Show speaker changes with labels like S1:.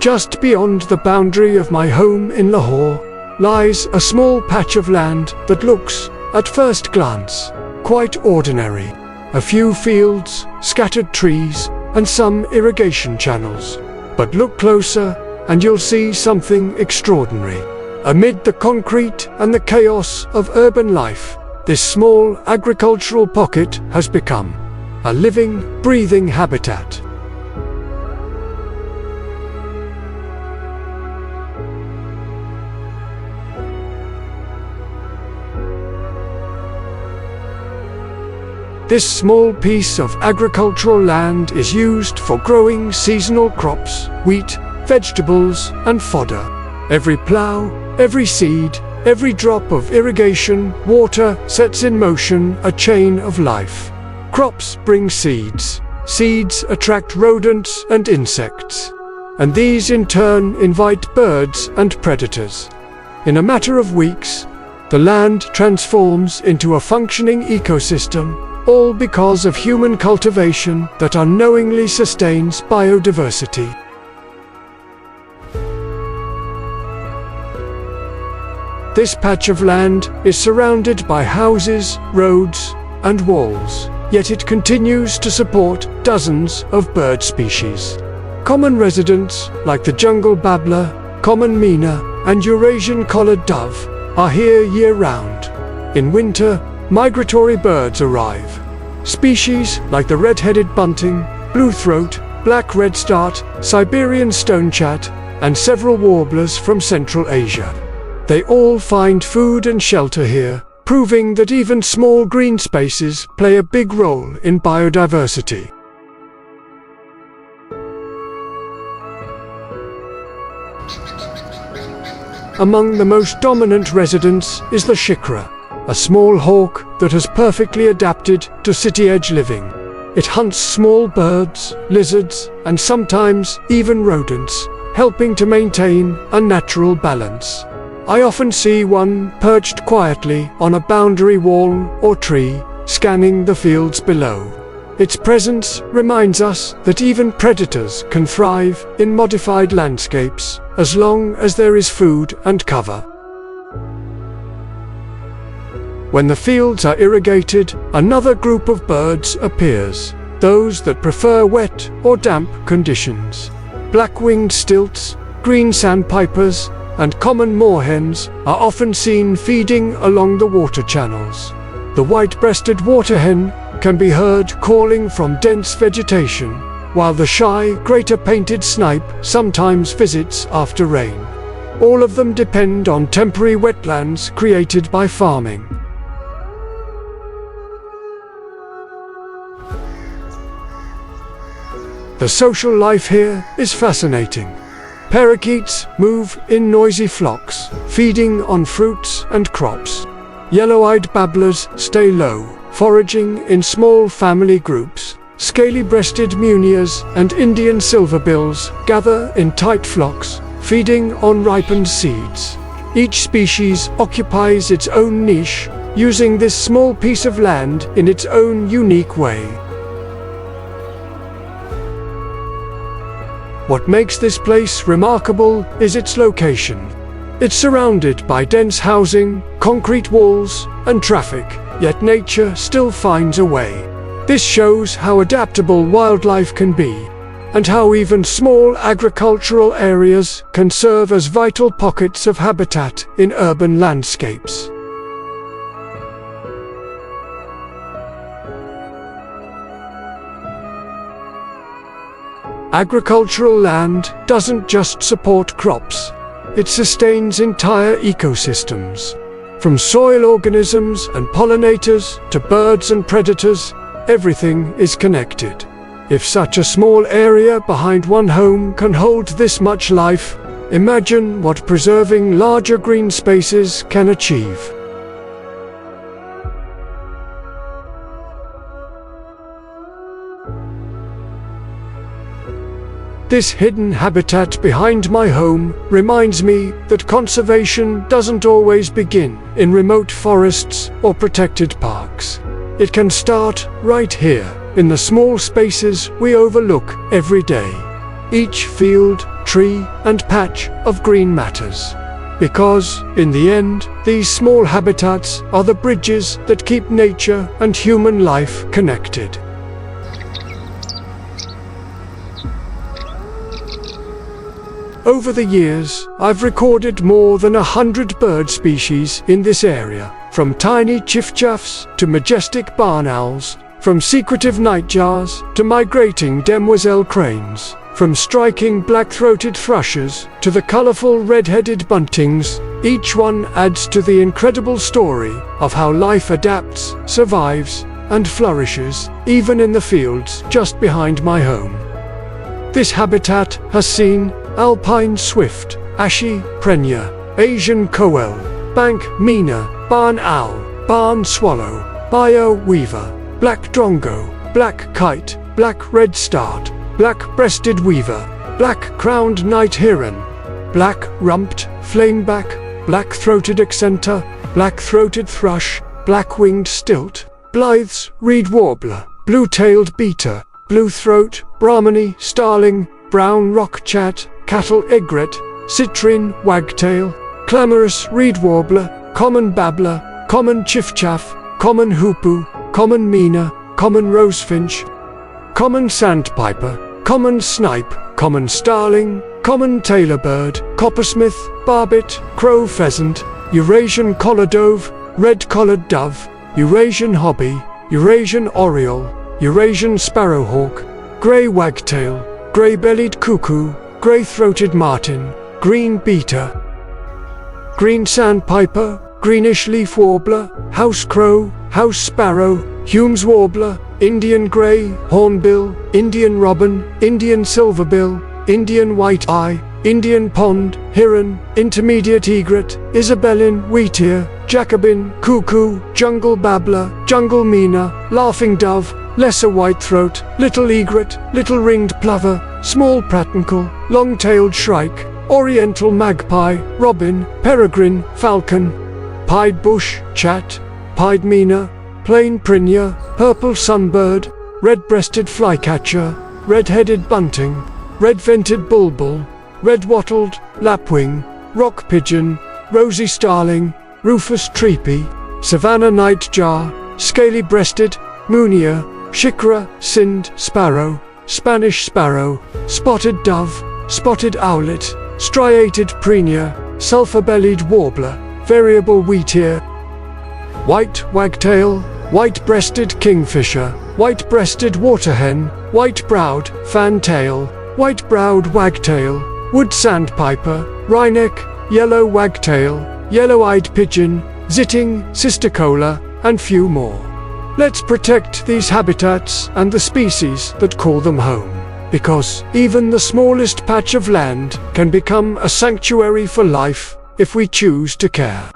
S1: Just beyond the boundary of my home in Lahore lies a small patch of land that looks, at first glance, quite ordinary. A few fields, scattered trees, and some irrigation channels. But look closer, and you'll see something extraordinary. Amid the concrete and the chaos of urban life, this small agricultural pocket has become a living, breathing habitat. This small piece of agricultural land is used for growing seasonal crops, wheat, vegetables, and fodder. Every plow, every seed, every drop of irrigation water sets in motion a chain of life. Crops bring seeds. Seeds attract rodents and insects. And these in turn invite birds and predators. In a matter of weeks, the land transforms into a functioning ecosystem, all because of human cultivation that unknowingly sustains biodiversity. This patch of land is surrounded by houses, roads, and walls, yet it continues to support dozens of bird species. Common residents, like the jungle babbler, common myna, and Eurasian collared dove, are here year-round. In winter, migratory birds arrive. Species like the red-headed bunting, blue-throat, black redstart, Siberian stonechat, and several warblers from Central Asia. They all find food and shelter here, proving that even small green spaces play a big role in biodiversity. Among the most dominant residents is the Shikra, a small hawk that has perfectly adapted to city-edge living. It hunts small birds, lizards, and sometimes even rodents, helping to maintain a natural balance. I often see one perched quietly on a boundary wall or tree, scanning the fields below. Its presence reminds us that even predators can thrive in modified landscapes, as long as there is food and cover. When the fields are irrigated, another group of birds appears, those that prefer wet or damp conditions. Black-winged stilts, green sandpipers, and common moorhens are often seen feeding along the water channels. The white-breasted waterhen can be heard calling from dense vegetation, while the shy, greater-painted snipe sometimes visits after rain. All of them depend on temporary wetlands created by farming. The social life here is fascinating. Parakeets move in noisy flocks, feeding on fruits and crops. Yellow-eyed babblers stay low, foraging in small family groups. Scaly-breasted munias and Indian silverbills gather in tight flocks, feeding on ripened seeds. Each species occupies its own niche, using this small piece of land in its own unique way. What makes this place remarkable is its location. It's surrounded by dense housing, concrete walls, and traffic, yet nature still finds a way. This shows how adaptable wildlife can be, and how even small agricultural areas can serve as vital pockets of habitat in urban landscapes. Agricultural land doesn't just support crops, it sustains entire ecosystems. From soil organisms and pollinators to birds and predators, everything is connected. If such a small area behind one home can hold this much life, imagine what preserving larger green spaces can achieve. This hidden habitat behind my home reminds me that conservation doesn't always begin in remote forests or protected parks. It can start right here, in the small spaces we overlook every day. Each field, tree and patch of green matters. Because, in the end, these small habitats are the bridges that keep nature and human life connected. Over the years, I've recorded more than 100 bird species in this area, from tiny chiffchaffs to majestic barn owls, from secretive nightjars to migrating Demoiselle Cranes, from striking black-throated thrushes to the colorful red-headed buntings. Each one adds to the incredible story of how life adapts, survives, and flourishes, even in the fields just behind my home. This habitat has seen alpine swift, ashy prenia, Asian Koel, bank mina, barn owl, barn swallow, bio weaver, black drongo, black kite, black redstart, black-breasted weaver, black-crowned night heron, black-rumped flameback, black-throated accenter, black-throated thrush, black-winged stilt, Blythe's reed warbler, blue-tailed beater, blue-throat, brahminy, starling, brown rock-chat, cattle egret, citrine wagtail, clamorous reed warbler, common babbler, common chiffchaff, common hoopoo, common mina, common rosefinch, common sandpiper, common snipe, common starling, common tailor bird, coppersmith, barbet, crow pheasant, Eurasian collar dove, red-collared dove, Eurasian hobby, Eurasian oriole, Eurasian sparrowhawk, grey wagtail, grey-bellied cuckoo, grey-throated martin, green beater, green sandpiper, greenish leaf warbler, house crow, house sparrow, Hume's warbler, Indian grey, hornbill, Indian robin, Indian silverbill, Indian white-eye, Indian pond, heron, intermediate egret, Isabelline wheatear, Jacobin, cuckoo, jungle babbler, jungle mina, laughing dove, lesser whitethroat, little egret, little ringed plover, small pratincle, long-tailed shrike, oriental magpie, robin, peregrine, falcon, pied bush, chat, pied mina, plain prinia, purple sunbird, red-breasted flycatcher, red-headed bunting, red-vented bulbul, red-wattled lapwing, rock pigeon, rosy starling, rufous treepie, savannah nightjar, scaly-breasted, munia, Shikra, Sind sparrow, Spanish sparrow, spotted dove, spotted owlet, striated prenia, sulphur-bellied warbler, variable wheatear, white wagtail, white-breasted kingfisher, white-breasted waterhen, white-browed fantail, white-browed wagtail, wood sandpiper, wryneck, yellow wagtail, yellow-eyed pigeon, zitting, cisticola, and few more. Let's protect these habitats and the species that call them home, because even the smallest patch of land can become a sanctuary for life if we choose to care.